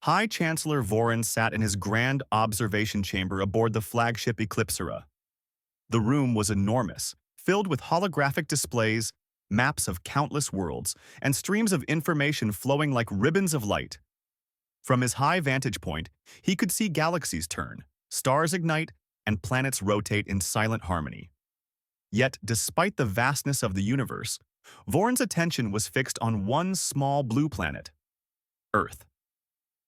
High Chancellor Voron sat in his grand observation chamber aboard the flagship Eclipse HFY. The room was enormous, filled with holographic displays, maps of countless worlds, and streams of information flowing like ribbons of light. From his high vantage point, he could see galaxies turn, stars ignite, and planets rotate in silent harmony. Yet, despite the vastness of the universe, Voron's attention was fixed on one small blue planet, Earth.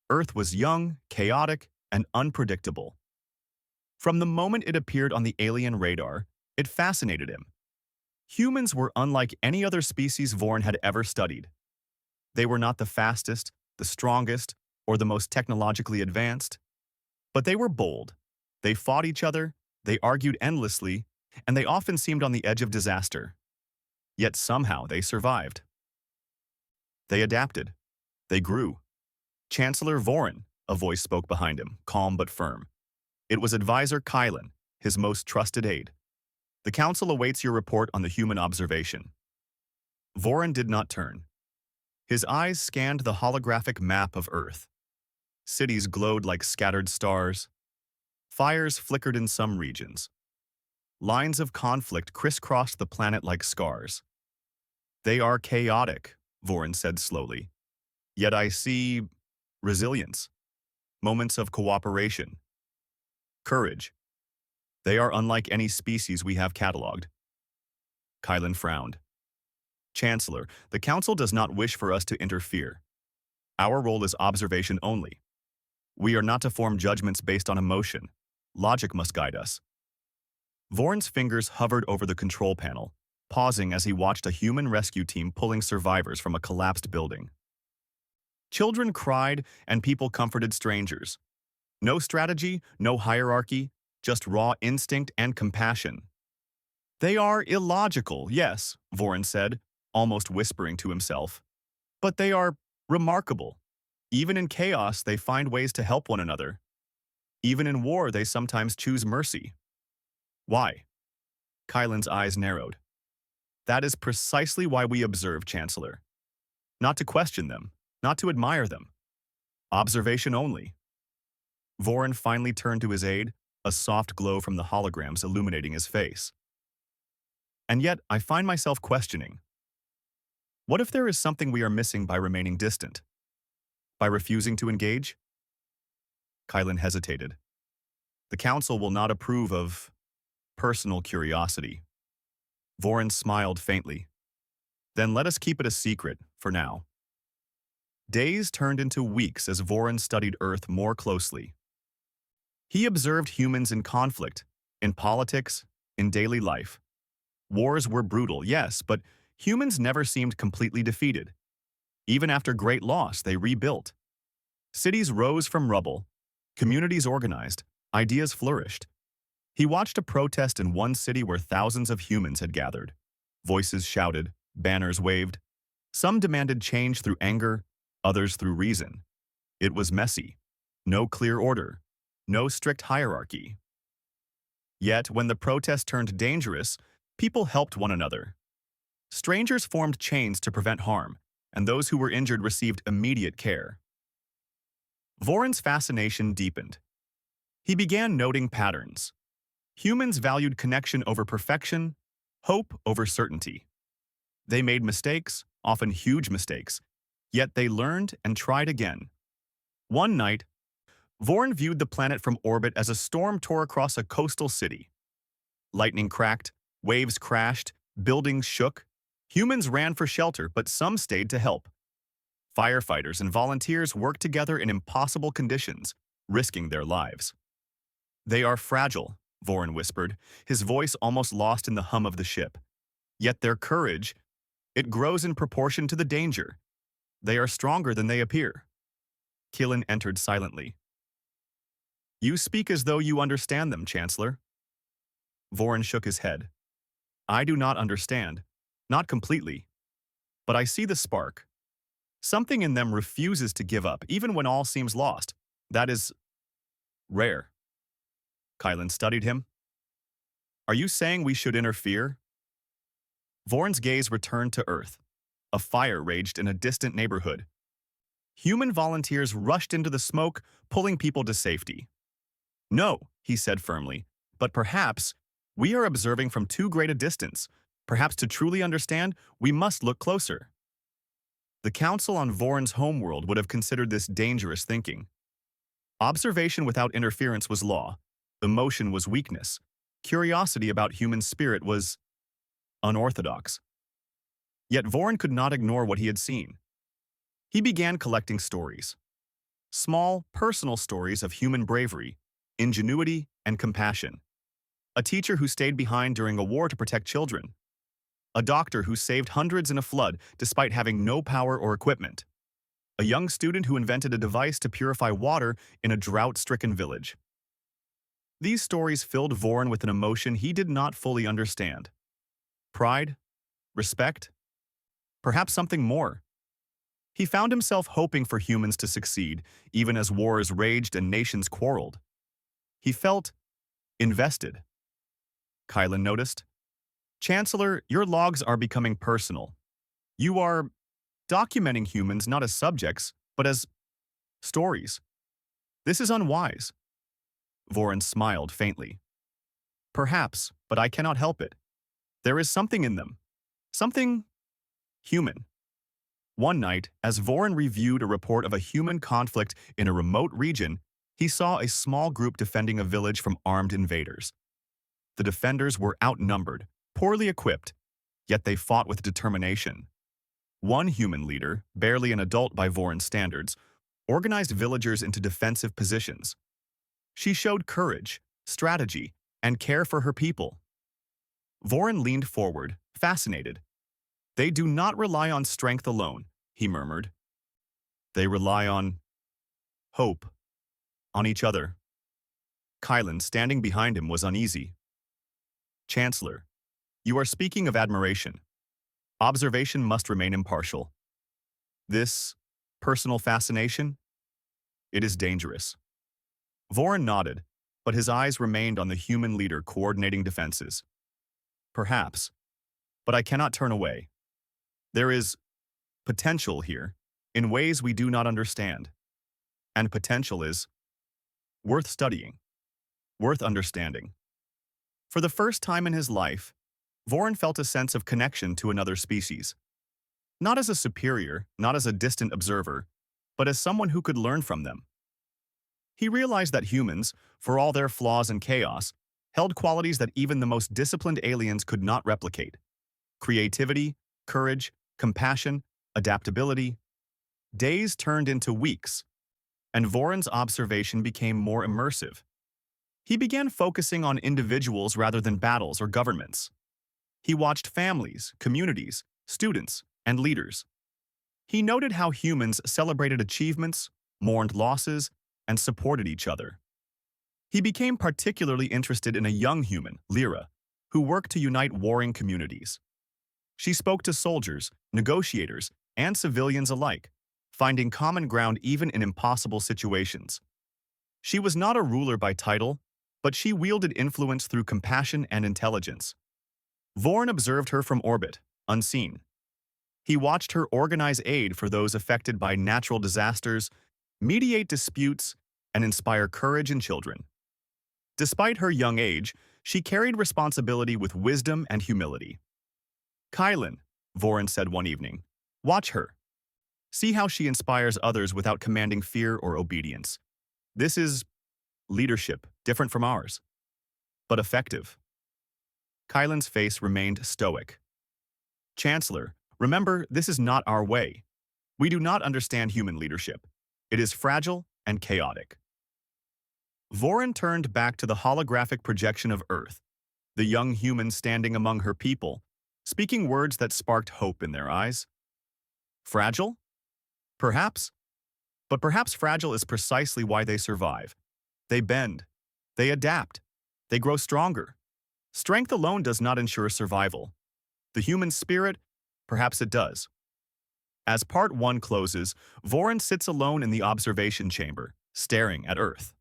Earth was young, chaotic, and unpredictable. From the moment it appeared on the alien radar, it fascinated him. Humans were unlike any other species Voron had ever studied. They were not the fastest, the strongest, or the most technologically advanced, but they were bold. They fought each other, they argued endlessly, and they often seemed on the edge of disaster. Yet somehow they survived. They adapted. They grew. Chancellor Voron, a voice spoke behind him, calm but firm. It was Advisor Kylan, his most trusted aide. The Council awaits your report on the human observation. Voron did not turn. His eyes scanned the holographic map of Earth. Cities glowed like scattered stars. Fires flickered in some regions. Lines of conflict crisscrossed the planet like scars. They are chaotic, Voron said slowly. Yet I see resilience, moments of cooperation, courage. They are unlike any species we have cataloged. Kylan frowned. Chancellor, the Council does not wish for us to interfere. Our role is observation only. We are not to form judgments based on emotion. Logic must guide us. Voron's fingers hovered over the control panel, pausing as he watched a human rescue team pulling survivors from a collapsed building. Children cried and people comforted strangers. No strategy, no hierarchy, just raw instinct and compassion. They are illogical, yes, Voron said, almost whispering to himself. But they are remarkable. Even in chaos, they find ways to help one another. Even in war, they sometimes choose mercy. Why? Kylan's eyes narrowed. That is precisely why we observe, Chancellor. Not to question them, not to admire them. Observation only. Voron finally turned to his aide, a soft glow from the holograms illuminating his face. And yet, I find myself questioning. What if there is something we are missing by remaining distant? By refusing to engage? Kylan hesitated. The Council will not approve of personal curiosity. Voron smiled faintly. Then let us keep it a secret, for now. Days turned into weeks as Voron studied Earth more closely. He observed humans in conflict, in politics, in daily life. Wars were brutal, yes, but humans never seemed completely defeated. Even after great loss, they rebuilt. Cities rose from rubble, communities organized, ideas flourished. He watched a protest in one city where thousands of humans had gathered. Voices shouted, banners waved. Some demanded change through anger, others through reason. It was messy. No clear order. No strict hierarchy. Yet, when the protest turned dangerous, people helped one another. Strangers formed chains to prevent harm, and those who were injured received immediate care. Voron's fascination deepened. He began noting patterns. Humans valued connection over perfection, hope over certainty. They made mistakes, often huge mistakes, yet they learned and tried again. One night, Voron viewed the planet from orbit as a storm tore across a coastal city. Lightning cracked, waves crashed, buildings shook. Humans ran for shelter, but some stayed to help. Firefighters and volunteers worked together in impossible conditions, risking their lives. They are fragile, Voron whispered, his voice almost lost in the hum of the ship. Yet their courage, it grows in proportion to the danger. They are stronger than they appear. Kylan entered silently. You speak as though you understand them, Chancellor. Voron shook his head. I do not understand, not completely. But I see the spark. Something in them refuses to give up, even when all seems lost. That is rare. Kylan studied him. Are you saying we should interfere? Voron's gaze returned to Earth. A fire raged in a distant neighborhood. Human volunteers rushed into the smoke, pulling people to safety. "No," he said firmly, "but perhaps we are observing from too great a distance. Perhaps to truly understand, we must look closer." The Council on Voron's homeworld would have considered this dangerous thinking. Observation without interference was law. Emotion was weakness. Curiosity about human spirit was unorthodox. Yet Voron could not ignore what he had seen. He began collecting stories. Small, personal stories of human bravery, ingenuity, and compassion. A teacher who stayed behind during a war to protect children. A doctor who saved hundreds in a flood despite having no power or equipment. A young student who invented a device to purify water in a drought-stricken village. These stories filled Voron with an emotion he did not fully understand. Pride? Respect? Perhaps something more. He found himself hoping for humans to succeed, even as wars raged and nations quarreled. He felt invested. Kylan noticed. "Chancellor, your logs are becoming personal. You are documenting humans not as subjects, but as stories. This is unwise." Voron smiled faintly. "Perhaps, but I cannot help it. There is something in them. Something human." One night, as Voron reviewed a report of a human conflict in a remote region, he saw a small group defending a village from armed invaders. The defenders were outnumbered, poorly equipped, yet they fought with determination. One human leader, barely an adult by Voron's standards, organized villagers into defensive positions. She showed courage, strategy, and care for her people. Voron leaned forward, fascinated. "They do not rely on strength alone," he murmured. "They rely on hope, on each other." Kylan, standing behind him, was uneasy. "Chancellor, you are speaking of admiration. Observation must remain impartial. This personal fascination, it is dangerous." Voron nodded, but his eyes remained on the human leader coordinating defenses. "Perhaps, but I cannot turn away. There is potential here in ways we do not understand. And potential is worth studying, worth understanding." For the first time in his life, Voron felt a sense of connection to another species. Not as a superior, not as a distant observer, but as someone who could learn from them. He realized that humans, for all their flaws and chaos, held qualities that even the most disciplined aliens could not replicate. Creativity, courage, compassion, adaptability. Days turned into weeks, and Voron's observation became more immersive. He began focusing on individuals rather than battles or governments. He watched families, communities, students, and leaders. He noted how humans celebrated achievements, mourned losses, and supported each other. He became particularly interested in a young human, Lyra, who worked to unite warring communities. She spoke to soldiers, negotiators, and civilians alike, finding common ground even in impossible situations. She was not a ruler by title, but she wielded influence through compassion and intelligence. Voron observed her from orbit, unseen. He watched her organize aid for those affected by natural disasters, mediate disputes, and inspire courage in children. Despite her young age, she carried responsibility with wisdom and humility. "Kylan," Voron said one evening, "watch her. See how she inspires others without commanding fear or obedience. This is leadership, different from ours, but effective." Kylan's face remained stoic. "Chancellor, remember, this is not our way. We do not understand human leadership. It is fragile and chaotic." Voron turned back to the holographic projection of Earth, the young human standing among her people, speaking words that sparked hope in their eyes. Fragile? Perhaps. But perhaps fragile is precisely why they survive. They bend. They adapt. They grow stronger. Strength alone does not ensure survival. The human spirit, perhaps it does. As Part 1 closes, Voron sits alone in the observation chamber, staring at Earth.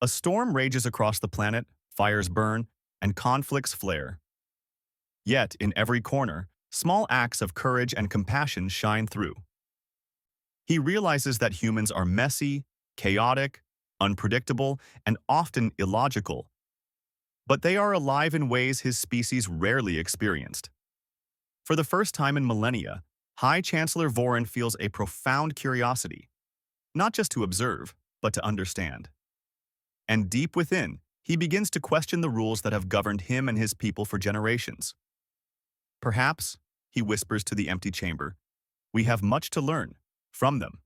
A storm rages across the planet, fires burn, and conflicts flare. Yet, in every corner, small acts of courage and compassion shine through. He realizes that humans are messy, chaotic, unpredictable, and often illogical, but they are alive in ways his species rarely experienced. For the first time in millennia, High Chancellor Voron feels a profound curiosity, not just to observe, but to understand. And deep within, he begins to question the rules that have governed him and his people for generations. Perhaps, he whispers to the empty chamber, we have much to learn from them.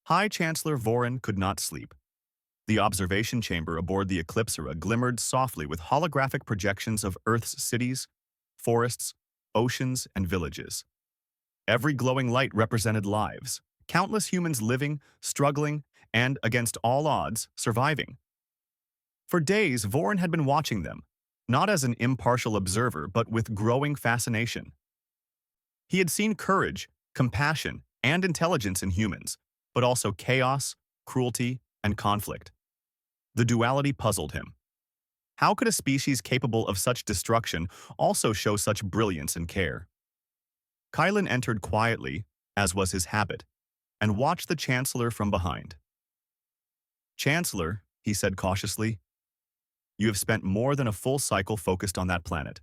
High Chancellor Voron could not sleep. The observation chamber aboard the Eclipsera glimmered softly with holographic projections of Earth's cities, forests, oceans, and villages. Every glowing light represented lives, countless humans living, struggling, and, against all odds, surviving. For days, Voron had been watching them, not as an impartial observer, but with growing fascination. He had seen courage, compassion, and intelligence in humans, but also chaos, cruelty, and conflict. The duality puzzled him. How could a species capable of such destruction also show such brilliance and care? Kylan entered quietly, as was his habit, and watched the Chancellor from behind. "Chancellor," he said cautiously, "you have spent more than a full cycle focused on that planet.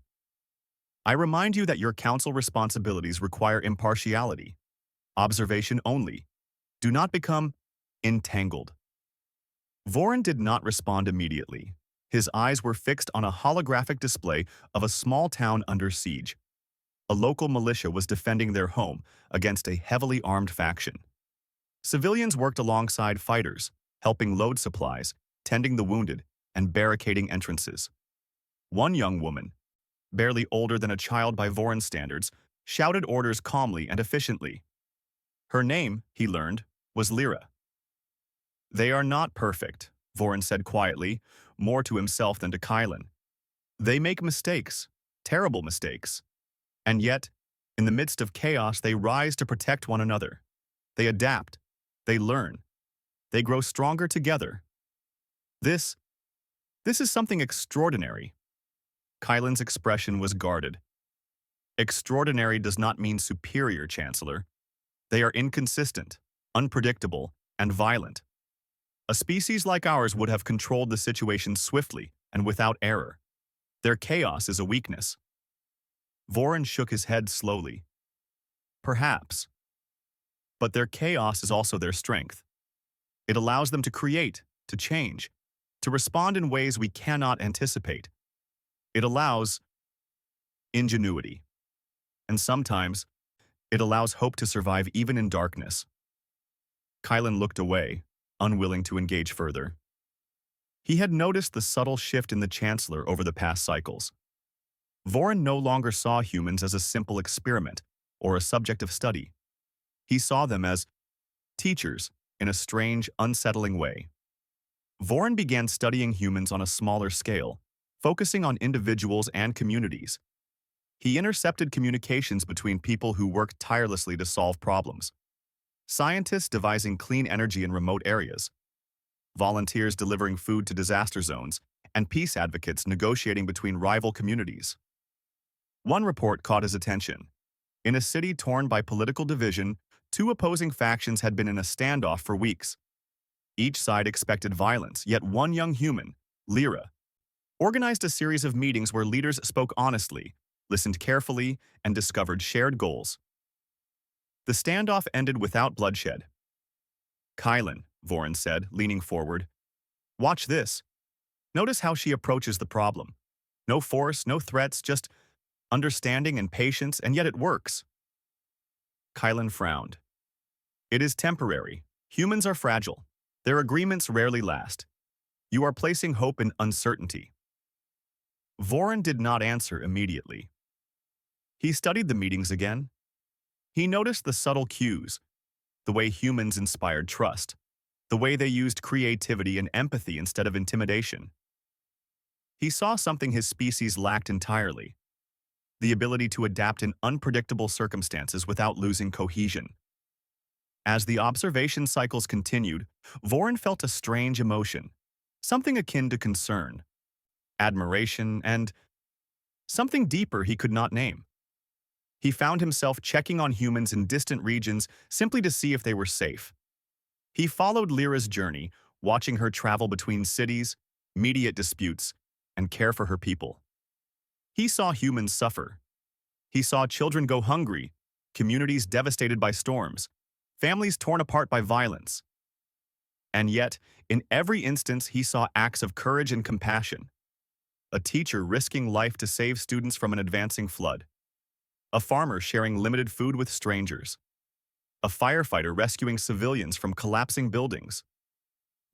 I remind you that your council responsibilities require impartiality, observation only. Do not become entangled." Voron did not respond immediately. His eyes were fixed on a holographic display of a small town under siege. A local militia was defending their home against a heavily armed faction. Civilians worked alongside fighters, helping load supplies, tending the wounded, and barricading entrances. One young woman, barely older than a child by Voron standards, shouted orders calmly and efficiently. Her name, he learned, was Lyra. "They are not perfect," Voron said quietly, more to himself than to Kylan. "They make mistakes, terrible mistakes. And yet, in the midst of chaos, they rise to protect one another. They adapt, they learn, they grow stronger together. This is something extraordinary." Kylan's expression was guarded. "Extraordinary does not mean superior, Chancellor. They are inconsistent, unpredictable, and violent. A species like ours would have controlled the situation swiftly and without error. Their chaos is a weakness." Voron shook his head slowly. "Perhaps. But their chaos is also their strength. It allows them to create, to change, to respond in ways we cannot anticipate. It allows ingenuity. And sometimes, it allows hope to survive even in darkness." Kylan looked away, unwilling to engage further. He had noticed the subtle shift in the Chancellor over the past cycles. Voron no longer saw humans as a simple experiment or a subject of study. He saw them as teachers in a strange, unsettling way. Voron began studying humans on a smaller scale, focusing on individuals and communities. He intercepted communications between people who worked tirelessly to solve problems. Scientists devising clean energy in remote areas, volunteers delivering food to disaster zones, and peace advocates negotiating between rival communities. One report caught his attention. In a city torn by political division, two opposing factions had been in a standoff for weeks. Each side expected violence, yet one young human, Lyra, organized a series of meetings where leaders spoke honestly, listened carefully, and discovered shared goals. The standoff ended without bloodshed. "Kylan," Voron said, leaning forward, "watch this. Notice how she approaches the problem. No force, no threats, just understanding and patience, and yet it works." Kylan frowned. "It is temporary. Humans are fragile. Their agreements rarely last. You are placing hope in uncertainty." Voron did not answer immediately. He studied the meetings again. He noticed the subtle cues, the way humans inspired trust, the way they used creativity and empathy instead of intimidation. He saw something his species lacked entirely: the ability to adapt in unpredictable circumstances without losing cohesion. As the observation cycles continued, Voron felt a strange emotion, something akin to concern, admiration, and something deeper he could not name. He found himself checking on humans in distant regions simply to see if they were safe. He followed Lyra's journey, watching her travel between cities, mediate disputes, and care for her people. He saw humans suffer. He saw children go hungry, communities devastated by storms, families torn apart by violence. And yet, in every instance, he saw acts of courage and compassion. A teacher risking life to save students from an advancing flood. A farmer sharing limited food with strangers. A firefighter rescuing civilians from collapsing buildings.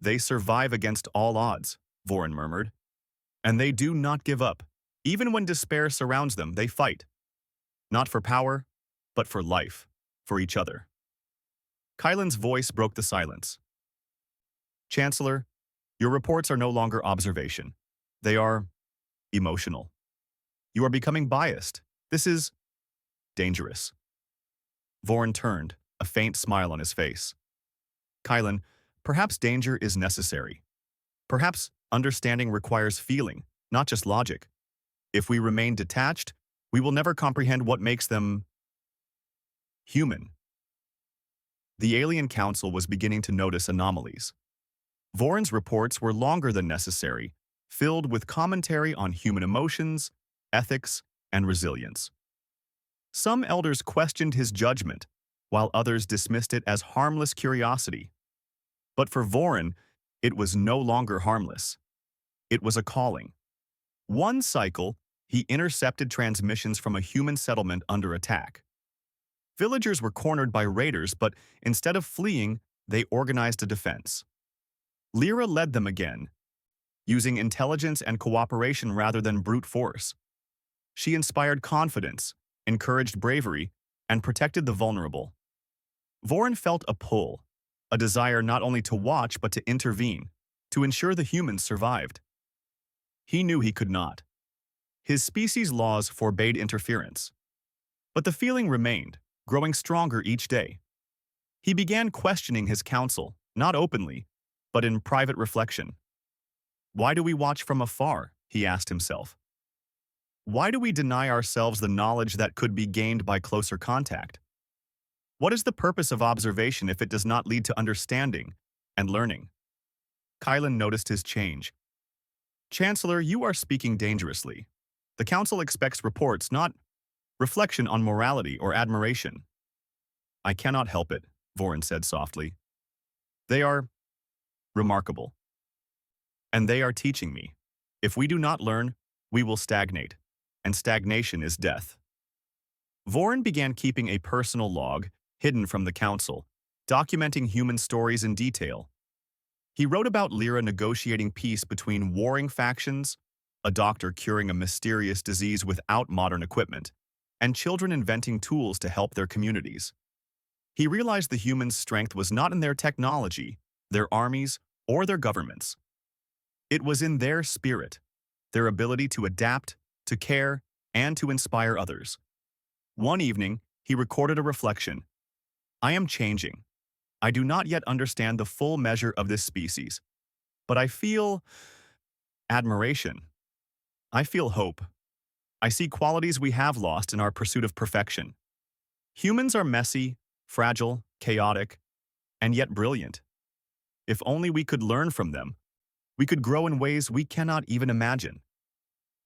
They survive against all odds, Vorin murmured. And they do not give up. Even when despair surrounds them, they fight. Not for power, but for life, for each other. Kylan's voice broke the silence. Chancellor, your reports are no longer observation. They are emotional. You are becoming biased. This is dangerous. Vorin turned, a faint smile on his face. Kylan, perhaps danger is necessary. Perhaps understanding requires feeling, not just logic. If we remain detached, we will never comprehend what makes them human. The Alien Council was beginning to notice anomalies. Vorin's reports were longer than necessary, filled with commentary on human emotions, ethics, and resilience. Some elders questioned his judgment, while others dismissed it as harmless curiosity. But for Vorin, it was no longer harmless. It was a calling. One cycle, he intercepted transmissions from a human settlement under attack. Villagers were cornered by raiders, but instead of fleeing, they organized a defense. Lyra led them again, using intelligence and cooperation rather than brute force. She inspired confidence, encouraged bravery, and protected the vulnerable. Vorin felt a pull, a desire not only to watch but to intervene, to ensure the humans survived. He knew he could not. His species' laws forbade interference. But the feeling remained, growing stronger each day. He began questioning his council, not openly, but in private reflection. Why do we watch from afar? He asked himself. Why do we deny ourselves the knowledge that could be gained by closer contact? What is the purpose of observation if it does not lead to understanding and learning? Kylan noticed his change. Chancellor, you are speaking dangerously. The Council expects reports, not reflection on morality or admiration. I cannot help it, Vorin said softly. They are remarkable. And they are teaching me. If we do not learn, we will stagnate. And stagnation is death. Vorin began keeping a personal log, hidden from the Council, documenting human stories in detail. He wrote about Lyra negotiating peace between warring factions, a doctor curing a mysterious disease without modern equipment, and children inventing tools to help their communities. He realized the humans' strength was not in their technology, their armies, or their governments. It was in their spirit, their ability to adapt, to care, and to inspire others. One evening, he recorded a reflection. I am changing. I do not yet understand the full measure of this species, but I feel admiration. I feel hope. I see qualities we have lost in our pursuit of perfection. Humans are messy, fragile, chaotic, and yet brilliant. If only we could learn from them, we could grow in ways we cannot even imagine.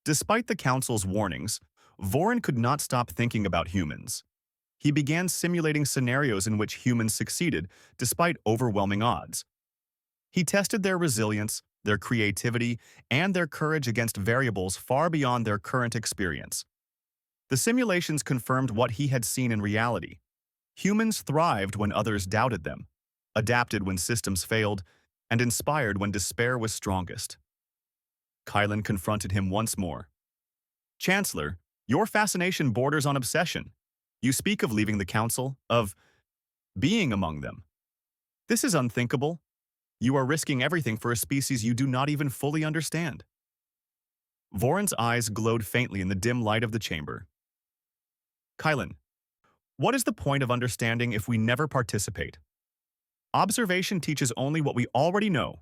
Despite the Council's warnings, Vorin could not stop thinking about humans. He began simulating scenarios in which humans succeeded despite overwhelming odds. He tested their resilience, their creativity, and their courage against variables far beyond their current experience. The simulations confirmed what he had seen in reality. Humans thrived when others doubted them, adapted when systems failed, and inspired when despair was strongest. Kylan confronted him once more. Chancellor, your fascination borders on obsession. You speak of leaving the Council, of being among them. This is unthinkable. You are risking everything for a species you do not even fully understand. Vorin's eyes glowed faintly in the dim light of the chamber. Kylan, what is the point of understanding if we never participate? Observation teaches only what we already know.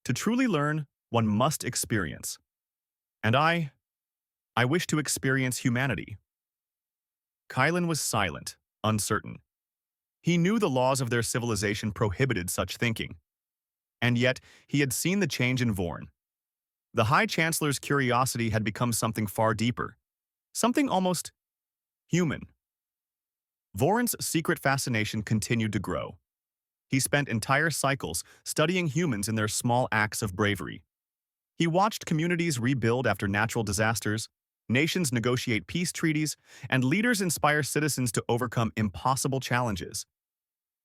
To truly learn, one must experience. And I wish to experience humanity. Kylan was silent, uncertain. He knew the laws of their civilization prohibited such thinking, and yet he had seen the change in Vorn. The High Chancellor's curiosity had become something far deeper, something almost human. Vorn's secret fascination continued to grow. He spent entire cycles studying humans in their small acts of bravery. He watched communities rebuild after natural disasters, nations negotiate peace treaties, and leaders inspire citizens to overcome impossible challenges.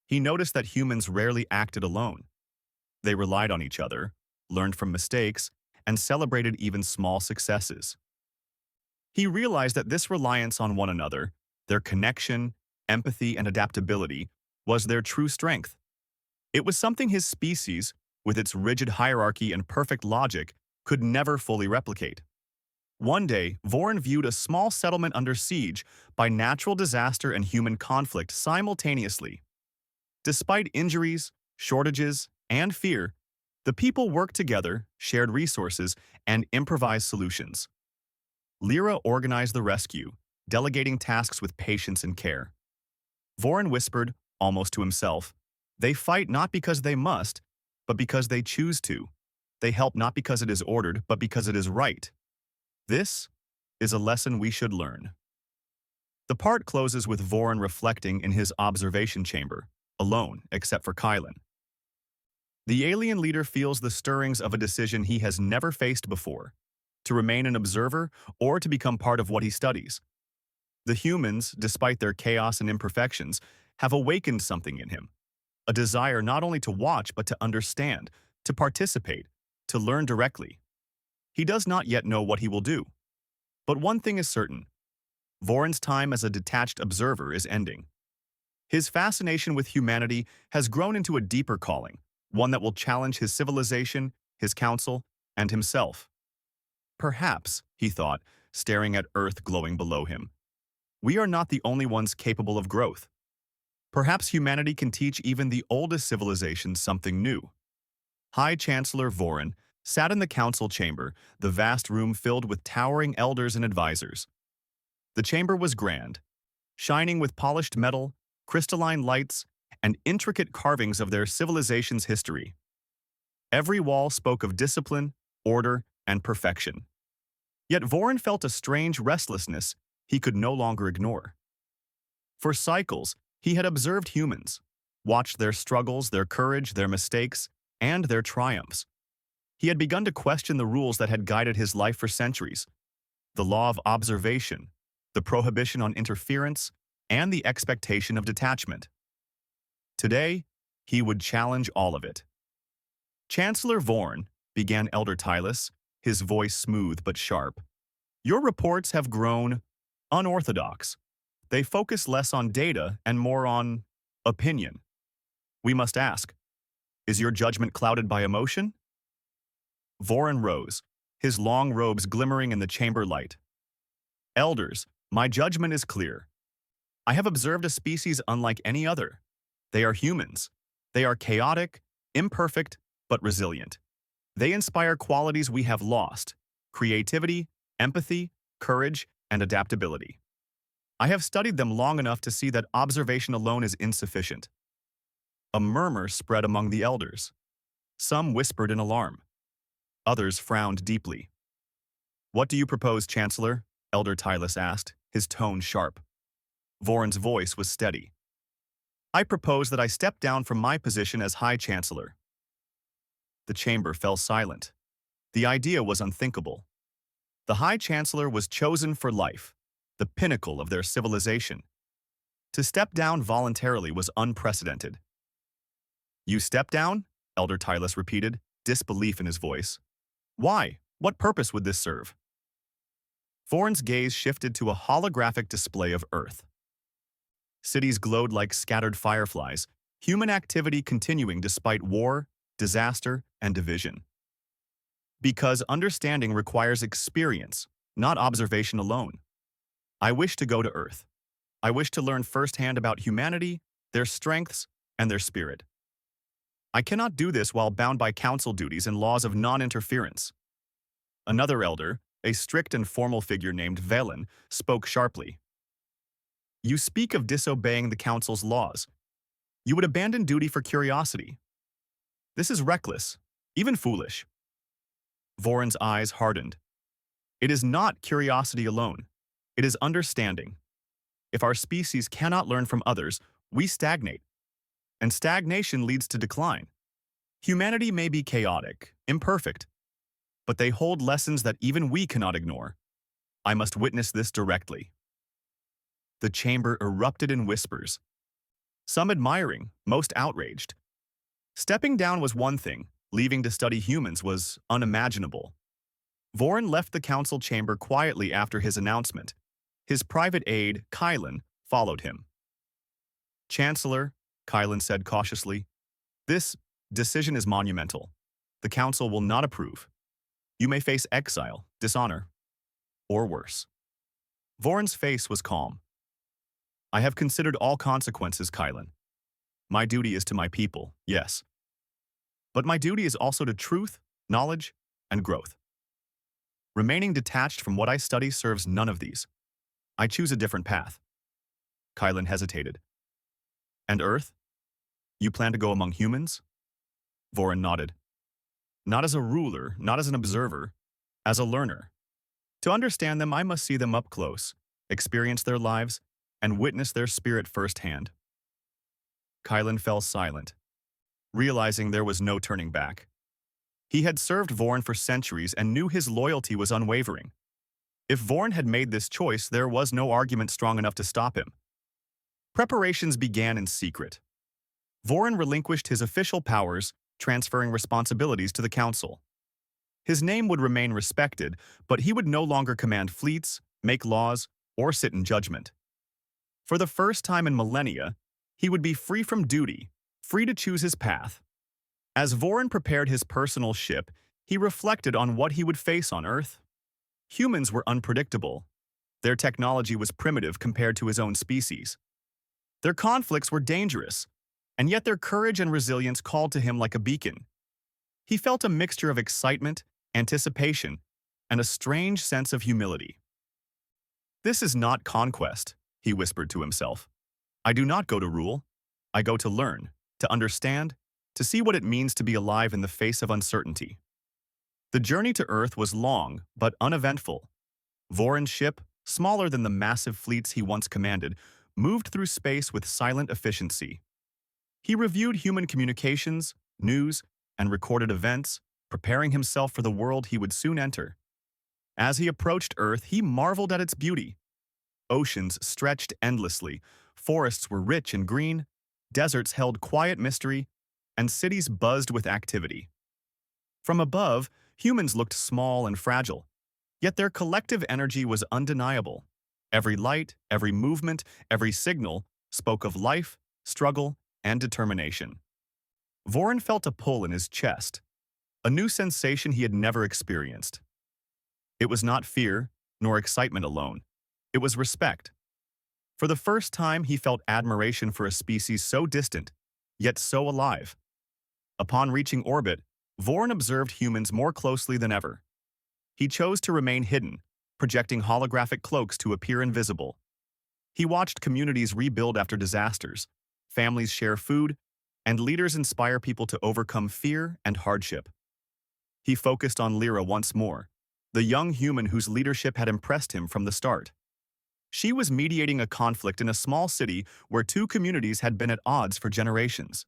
He noticed that humans rarely acted alone. They relied on each other, learned from mistakes, and celebrated even small successes. He realized that this reliance on one another, their connection, empathy, and adaptability, was their true strength. It was something his species, with its rigid hierarchy and perfect logic, could never fully replicate. One day, Vorn viewed a small settlement under siege by natural disaster and human conflict simultaneously. Despite injuries, shortages, and fear, the people worked together, shared resources, and improvised solutions. Lyra organized the rescue, delegating tasks with patience and care. Vorn whispered, almost to himself, "They fight not because they must, but because they choose to. They help not because it is ordered, but because it is right." This is a lesson we should learn. The part closes with Vorn reflecting in his observation chamber, alone except for Kylan. The alien leader feels the stirrings of a decision he has never faced before, to remain an observer or to become part of what he studies. The humans, despite their chaos and imperfections, have awakened something in him, a desire not only to watch but to understand, to participate, to learn directly. He does not yet know what he will do. But one thing is certain. Vorn's time as a detached observer is ending. His fascination with humanity has grown into a deeper calling, one that will challenge his civilization, his council, and himself. Perhaps, he thought, staring at Earth glowing below him, we are not the only ones capable of growth. Perhaps humanity can teach even the oldest civilizations something new. High Chancellor Vorn sat in the council chamber, the vast room filled with towering elders and advisors. The chamber was grand, shining with polished metal, crystalline lights, and intricate carvings of their civilization's history. Every wall spoke of discipline, order, and perfection. Yet Vorn felt a strange restlessness he could no longer ignore. For cycles, he had observed humans, watched their struggles, their courage, their mistakes, and their triumphs. He had begun to question the rules that had guided his life for centuries: the law of observation, the prohibition on interference, and the expectation of detachment. Today, he would challenge all of it. "Chancellor Vorn," began Elder Tylus, his voice smooth but sharp, "your reports have grown unorthodox. They focus less on data and more on opinion. We must ask, is your judgment clouded by emotion?" Vorn rose, his long robes glimmering in the chamber light. "Elders, my judgment is clear. I have observed a species unlike any other. They are humans. They are chaotic, imperfect, but resilient. They inspire qualities we have lost: creativity, empathy, courage, and adaptability. I have studied them long enough to see that observation alone is insufficient." A murmur spread among the elders. Some whispered in alarm. Others frowned deeply. "What do you propose, Chancellor?" Elder Tylus asked, his tone sharp. Vorn's voice was steady. "I propose that I step down from my position as High Chancellor." The chamber fell silent. The idea was unthinkable. The High Chancellor was chosen for life, the pinnacle of their civilization. To step down voluntarily was unprecedented. "You step down?" Elder Tylus repeated, disbelief in his voice. "Why? What purpose would this serve?" Vorn's gaze shifted to a holographic display of Earth. Cities glowed like scattered fireflies, human activity continuing despite war, disaster, and division. "Because understanding requires experience, not observation alone. I wish to go to Earth. I wish to learn firsthand about humanity, their strengths, and their spirit. I cannot do this while bound by council duties and laws of non-interference." Another elder, a strict and formal figure named Velen, spoke sharply. You speak of disobeying the Council's laws. You would abandon duty for curiosity. This is reckless, even foolish. Voron's eyes hardened. It is not curiosity alone. It is understanding. If our species cannot learn from others, we stagnate. And stagnation leads to decline. Humanity may be chaotic, imperfect, but they hold lessons that even we cannot ignore. I must witness this directly. The chamber erupted in whispers, some admiring, most outraged. Stepping down was one thing, leaving to study humans was unimaginable. Voron left the council chamber quietly after his announcement. His private aide, Kylan, followed him. Chancellor, Kylan said cautiously, this decision is monumental. The council will not approve. You may face exile, dishonor, or worse. Voron's face was calm. I have considered all consequences, Kylan. My duty is to my people, yes. But my duty is also to truth, knowledge, and growth. Remaining detached from what I study serves none of these. I choose a different path. Kylan hesitated. And Earth? You plan to go among humans? Voron nodded. Not as a ruler, not as an observer, as a learner. To understand them, I must see them up close, experience their lives, and witness their spirit firsthand. Kylan fell silent, realizing there was no turning back. He had served Voron for centuries and knew his loyalty was unwavering. If Voron had made this choice, there was no argument strong enough to stop him. Preparations began in secret. Voron relinquished his official powers, transferring responsibilities to the council. His name would remain respected, but he would no longer command fleets, make laws, or sit in judgment. For the first time in millennia, he would be free from duty, free to choose his path. As Voron prepared his personal ship, he reflected on what he would face on Earth. Humans were unpredictable. Their technology was primitive compared to his own species. Their conflicts were dangerous, and yet their courage and resilience called to him like a beacon. He felt a mixture of excitement, anticipation, and a strange sense of humility. This is not conquest, he whispered to himself. I do not go to rule. I go to learn, to understand, to see what it means to be alive in the face of uncertainty. The journey to Earth was long, but uneventful. Voron's ship, smaller than the massive fleets he once commanded, moved through space with silent efficiency. He reviewed human communications, news, and recorded events, preparing himself for the world he would soon enter. As he approached Earth, he marveled at its beauty. Oceans stretched endlessly, forests were rich and green, deserts held quiet mystery, and cities buzzed with activity. From above, humans looked small and fragile, yet their collective energy was undeniable. Every light, every movement, every signal spoke of life, struggle, and determination. Voron felt a pull in his chest, a new sensation he had never experienced. It was not fear, nor excitement alone. It was respect. For the first time, he felt admiration for a species so distant, yet so alive. Upon reaching orbit, Voron observed humans more closely than ever. He chose to remain hidden, projecting holographic cloaks to appear invisible. He watched communities rebuild after disasters, families share food, and leaders inspire people to overcome fear and hardship. He focused on Lyra once more, the young human whose leadership had impressed him from the start. She was mediating a conflict in a small city where two communities had been at odds for generations.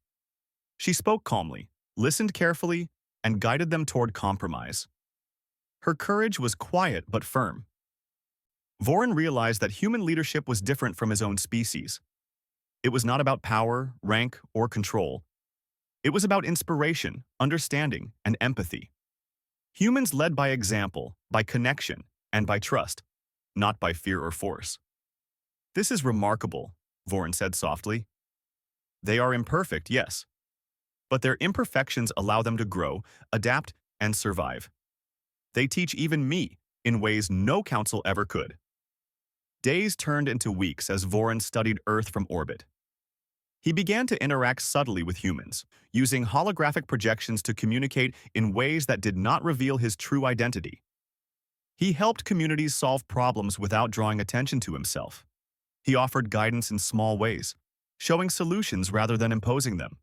She spoke calmly, listened carefully, and guided them toward compromise. Her courage was quiet but firm. Voron realized that human leadership was different from his own species. It was not about power, rank, or control. It was about inspiration, understanding, and empathy. Humans led by example, by connection, and by trust, not by fear or force. This is remarkable, Voron said softly. They are imperfect, yes, but their imperfections allow them to grow, adapt, and survive. They teach even me in ways no council ever could. Days turned into weeks as Voron studied Earth from orbit. He began to interact subtly with humans, using holographic projections to communicate in ways that did not reveal his true identity. He helped communities solve problems without drawing attention to himself. He offered guidance in small ways, showing solutions rather than imposing them.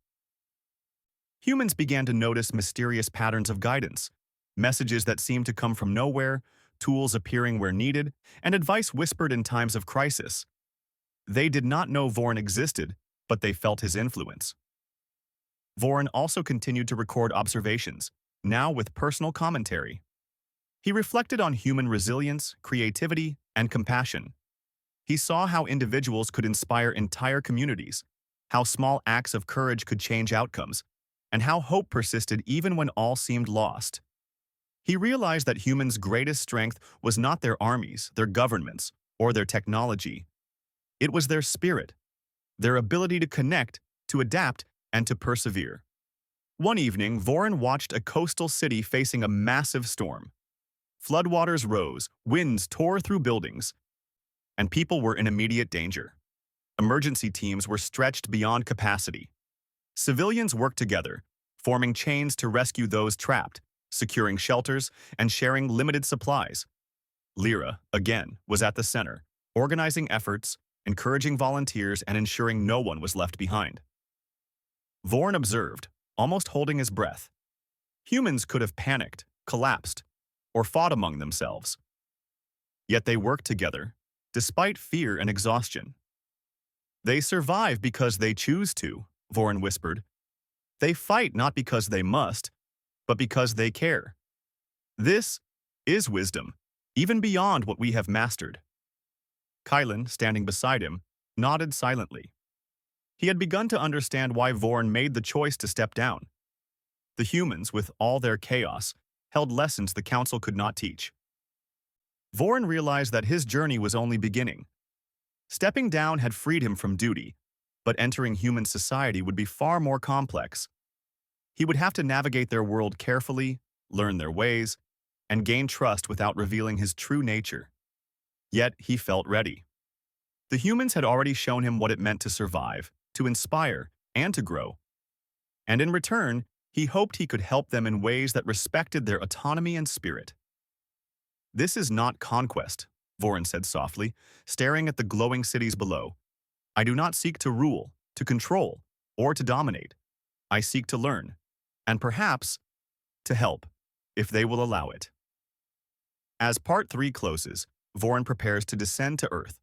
Humans began to notice mysterious patterns of guidance, messages that seemed to come from nowhere, tools appearing where needed, and advice whispered in times of crisis. They did not know Voron existed, but they felt his influence. Voron also continued to record observations, now with personal commentary. He reflected on human resilience, creativity, and compassion. He saw how individuals could inspire entire communities, how small acts of courage could change outcomes, and how hope persisted even when all seemed lost. He realized that humans' greatest strength was not their armies, their governments, or their technology. It was their spirit, their ability to connect, to adapt, and to persevere. One evening, Voron watched a coastal city facing a massive storm. Floodwaters rose, winds tore through buildings, and people were in immediate danger. Emergency teams were stretched beyond capacity. Civilians worked together, forming chains to rescue those trapped, securing shelters, and sharing limited supplies. Lyra, again, was at the center, organizing efforts, encouraging volunteers, and ensuring no one was left behind. Voron observed, almost holding his breath. Humans could have panicked, collapsed, or fought among themselves. Yet they worked together, despite fear and exhaustion. They survive because they choose to, Voron whispered. They fight not because they must, but because they care. This is wisdom, even beyond what we have mastered. Kylan, standing beside him, nodded silently. He had begun to understand why Voron made the choice to step down. The humans, with all their chaos, held lessons the Council could not teach. Voron realized that his journey was only beginning. Stepping down had freed him from duty, but entering human society would be far more complex. He would have to navigate their world carefully, learn their ways, and gain trust without revealing his true nature. Yet he felt ready. The humans had already shown him what it meant to survive, to inspire, and to grow. And in return, he hoped he could help them in ways that respected their autonomy and spirit. "This is not conquest," Voron said softly, staring at the glowing cities below. "I do not seek to rule, to control, or to dominate. I seek to learn, and perhaps to help, if they will allow it." As Part 3 closes, Voron prepares to descend to Earth.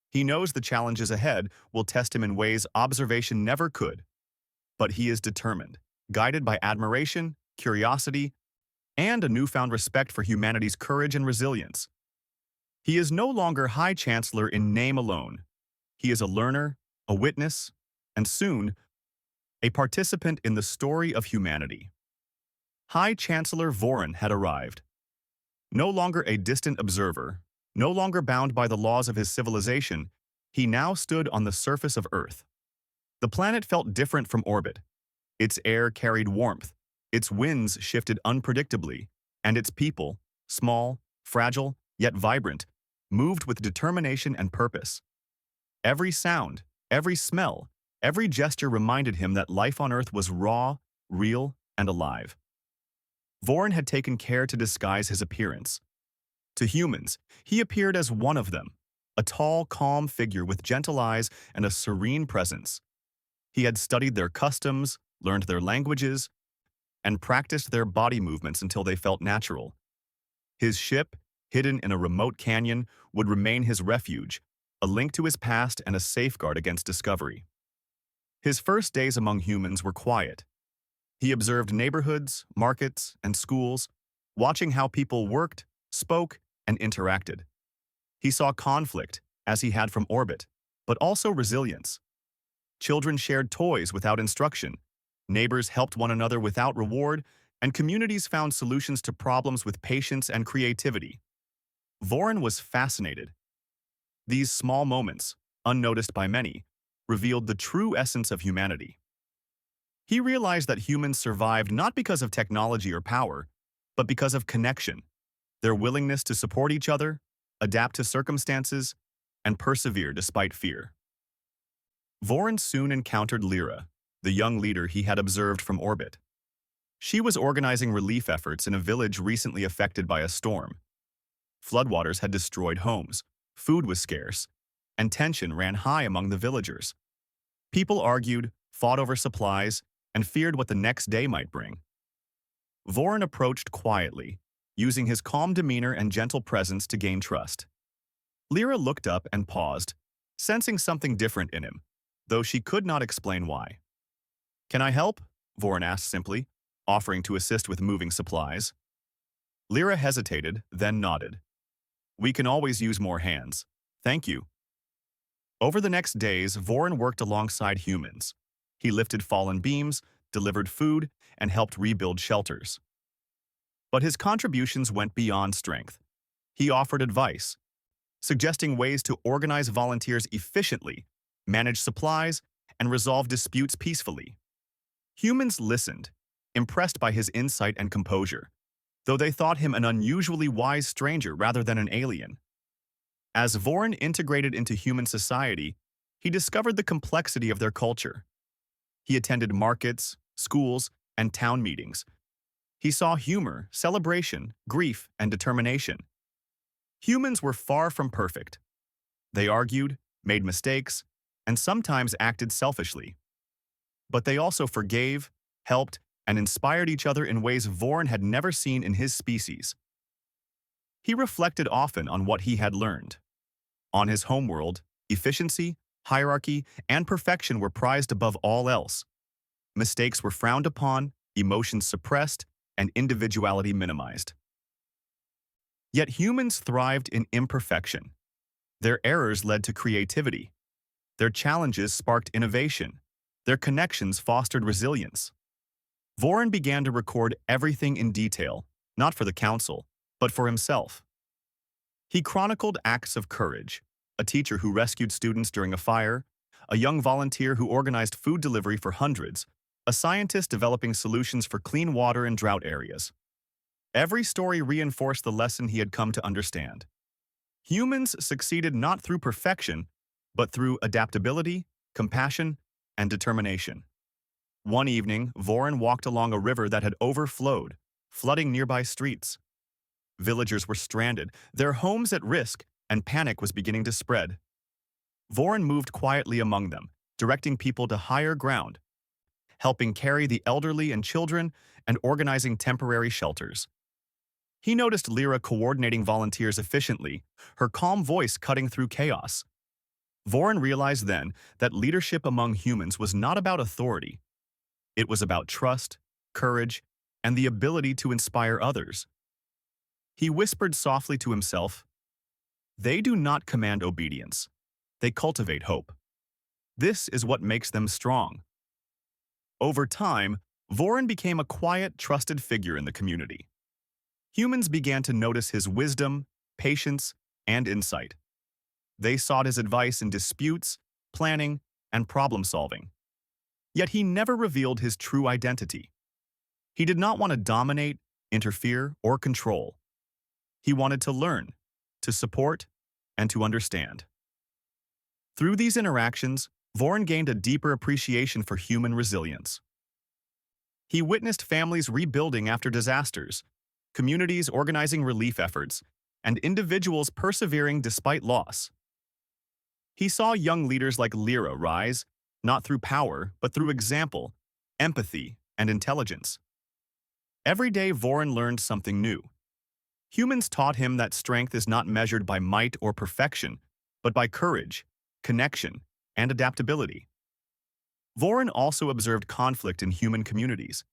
He knows the challenges ahead will test him in ways observation never could. But he is determined, guided by admiration, curiosity, and a newfound respect for humanity's courage and resilience. He is no longer High Chancellor in name alone. He is a learner, a witness, and soon, a participant in the story of humanity. High Chancellor Voron had arrived. No longer a distant observer, no longer bound by the laws of his civilization, he now stood on the surface of Earth. The planet felt different from orbit. Its air carried warmth, its winds shifted unpredictably, and its people, small, fragile, yet vibrant, moved with determination and purpose. Every sound, every smell, every gesture reminded him that life on Earth was raw, real, and alive. Voron had taken care to disguise his appearance. To humans, he appeared as one of them, a tall, calm figure with gentle eyes and a serene presence. He had studied their customs, learned their languages, and practiced their body movements until they felt natural. His ship, hidden in a remote canyon, would remain his refuge, a link to his past and a safeguard against discovery. His first days among humans were quiet. He observed neighborhoods, markets, and schools, watching how people worked, spoke, and interacted. He saw conflict, as he had from orbit, but also resilience. Children shared toys without instruction, neighbors helped one another without reward, and communities found solutions to problems with patience and creativity. Voron was fascinated. These small moments, unnoticed by many, revealed the true essence of humanity. He realized that humans survived not because of technology or power, but because of connection, their willingness to support each other, adapt to circumstances, and persevere despite fear. Voron soon encountered Lyra, the young leader he had observed from orbit. She was organizing relief efforts in a village recently affected by a storm. Floodwaters had destroyed homes, food was scarce, and tension ran high among the villagers. People argued, fought over supplies, and feared what the next day might bring. Voron approached quietly, using his calm demeanor and gentle presence to gain trust. Lyra looked up and paused, sensing something different in him, though she could not explain why. "Can I help?" Voron asked simply, offering to assist with moving supplies. Lyra hesitated, then nodded. "We can always use more hands. Thank you." Over the next days, Voron worked alongside humans. He lifted fallen beams, delivered food, and helped rebuild shelters. But his contributions went beyond strength. He offered advice, suggesting ways to organize volunteers efficiently, manage supplies, and resolve disputes peacefully. Humans listened, impressed by his insight and composure, though they thought him an unusually wise stranger rather than an alien. As Voron integrated into human society, he discovered the complexity of their culture. He attended markets, schools, and town meetings. He saw humor, celebration, grief, and determination. Humans were far from perfect. They argued, made mistakes, and sometimes acted selfishly. But they also forgave, helped, and inspired each other in ways Voron had never seen in his species. He reflected often on what he had learned. On his homeworld, efficiency, hierarchy, and perfection were prized above all else. Mistakes were frowned upon, emotions suppressed, and individuality minimized. Yet humans thrived in imperfection. Their errors led to creativity. Their challenges sparked innovation. Their connections fostered resilience. Voron began to record everything in detail, not for the council, but for himself. He chronicled acts of courage, a teacher who rescued students during a fire, a young volunteer who organized food delivery for hundreds, a scientist developing solutions for clean water in drought areas. Every story reinforced the lesson he had come to understand. Humans succeeded not through perfection, but through adaptability, compassion, and determination. One evening, Voron walked along a river that had overflowed, flooding nearby streets. Villagers were stranded, their homes at risk, and panic was beginning to spread. Voron moved quietly among them, directing people to higher ground, helping carry the elderly and children, and organizing temporary shelters. He noticed Lyra coordinating volunteers efficiently, her calm voice cutting through chaos. Voron realized then that leadership among humans was not about authority. It was about trust, courage, and the ability to inspire others. He whispered softly to himself, "They do not command obedience. They cultivate hope. This is what makes them strong." Over time, Voron became a quiet, trusted figure in the community. Humans began to notice his wisdom, patience, and insight. They sought his advice in disputes, planning, and problem-solving. Yet he never revealed his true identity. He did not want to dominate, interfere, or control. He wanted to learn, to support, and to understand. Through these interactions, Voron gained a deeper appreciation for human resilience. He witnessed families rebuilding after disasters, communities organizing relief efforts, and individuals persevering despite loss. He saw young leaders like Lyra rise, not through power, but through example, empathy, and intelligence. Every day, Voron learned something new. Humans taught him that strength is not measured by might or perfection, but by courage, connection, and adaptability. Voron also observed conflict in human communities.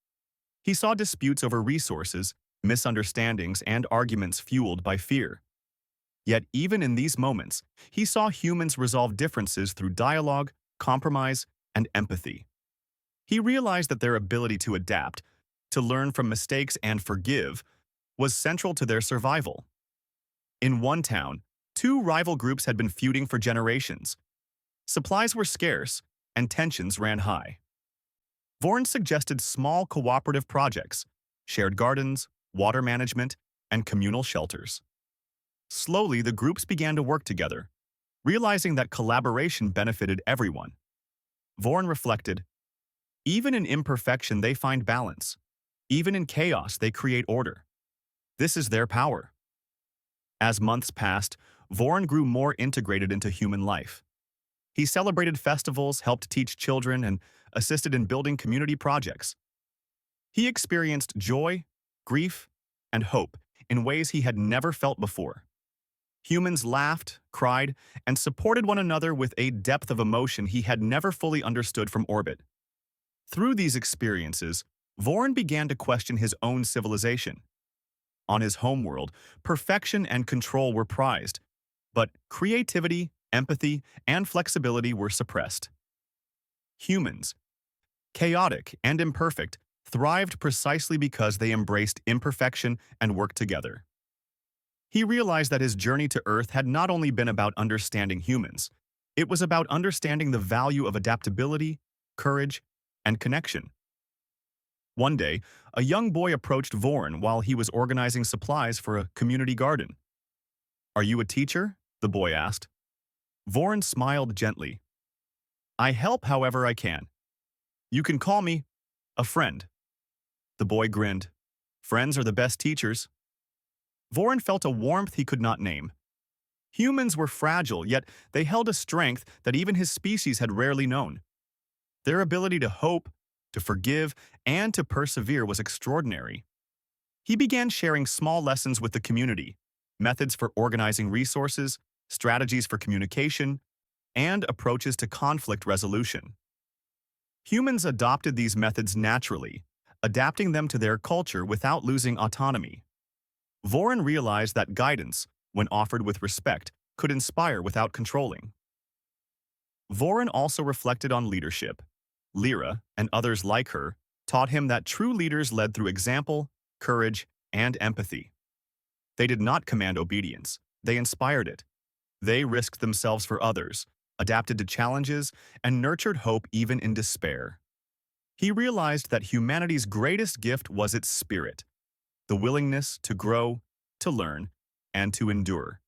He saw disputes over resources, misunderstandings, and arguments fueled by fear. Yet even in these moments, he saw humans resolve differences through dialogue, compromise, and empathy. He realized that their ability to adapt, to learn from mistakes and forgive, was central to their survival. In one town, two rival groups had been feuding for generations. Supplies were scarce, and tensions ran high. Voron suggested small cooperative projects, shared gardens, water management, and communal shelters. Slowly, the groups began to work together, realizing that collaboration benefited everyone. Voron reflected, "Even in imperfection they find balance. Even in chaos they create order. This is their power." As months passed, Voron grew more integrated into human life. He celebrated festivals, helped teach children, and assisted in building community projects. He experienced joy, grief, and hope in ways he had never felt before. Humans laughed, cried, and supported one another with a depth of emotion he had never fully understood from orbit. Through these experiences, Voron began to question his own civilization. On his homeworld, perfection and control were prized, but creativity, empathy, and flexibility were suppressed. Humans, chaotic and imperfect, thrived precisely because they embraced imperfection and worked together. He realized that his journey to Earth had not only been about understanding humans, it was about understanding the value of adaptability, courage, and connection. One day, a young boy approached Voron while he was organizing supplies for a community garden. "Are you a teacher?" the boy asked. Voron smiled gently. "I help however I can. You can call me a friend." The boy grinned. "Friends are the best teachers." Voron felt a warmth he could not name. Humans were fragile, yet they held a strength that even his species had rarely known. Their ability to hope, to forgive, and to persevere was extraordinary. He began sharing small lessons with the community, methods for organizing resources, strategies for communication, and approaches to conflict resolution. Humans adopted these methods naturally, adapting them to their culture without losing autonomy. Voron realized that guidance, when offered with respect, could inspire without controlling. Voron also reflected on leadership. Lyra, and others like her, taught him that true leaders led through example, courage, and empathy. They did not command obedience, they inspired it. They risked themselves for others, adapted to challenges, and nurtured hope even in despair. He realized that humanity's greatest gift was its spirit, the willingness to grow, to learn, and to endure.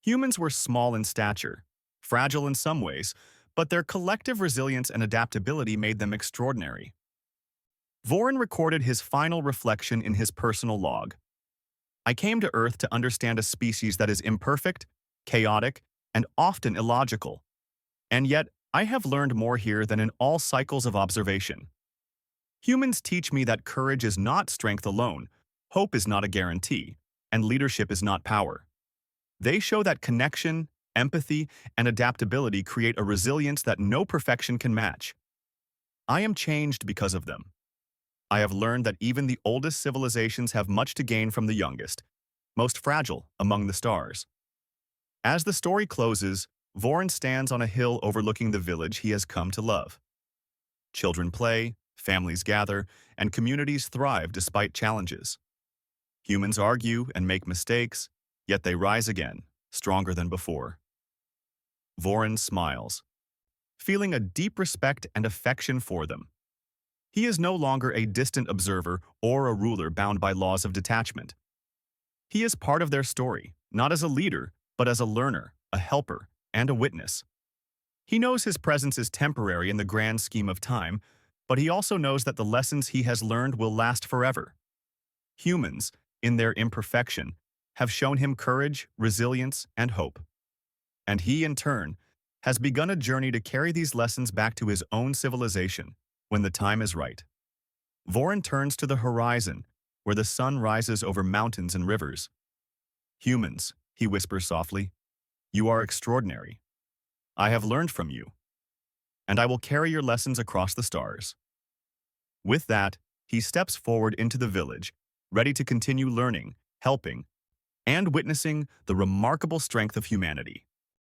Humans were small in stature, fragile in some ways, but their collective resilience and adaptability made them extraordinary. Voron recorded his final reflection in his personal log. "I came to Earth to understand a species that is imperfect, chaotic, and often illogical. And yet, I have learned more here than in all cycles of observation. Humans teach me that courage is not strength alone, hope is not a guarantee, and leadership is not power. They show that connection, empathy, and adaptability create a resilience that no perfection can match. I am changed because of them. I have learned that even the oldest civilizations have much to gain from the youngest, most fragile among the stars." As the story closes, Voron stands on a hill overlooking the village he has come to love. Children play, families gather, and communities thrive despite challenges. Humans argue and make mistakes, yet they rise again, stronger than before. Voron smiles, feeling a deep respect and affection for them. He is no longer a distant observer or a ruler bound by laws of detachment. He is part of their story, not as a leader, but as a learner, a helper, and a witness. He knows his presence is temporary in the grand scheme of time, but he also knows that the lessons he has learned will last forever. Humans, in their imperfection, have shown him courage, resilience, and hope. And he, in turn, has begun a journey to carry these lessons back to his own civilization when the time is right. Voron turns to the horizon, where the sun rises over mountains and rivers. "Humans," he whispers softly, "you are extraordinary. I have learned from you, and I will carry your lessons across the stars." With that, he steps forward into the village, ready to continue learning, helping, and witnessing the remarkable strength of humanity.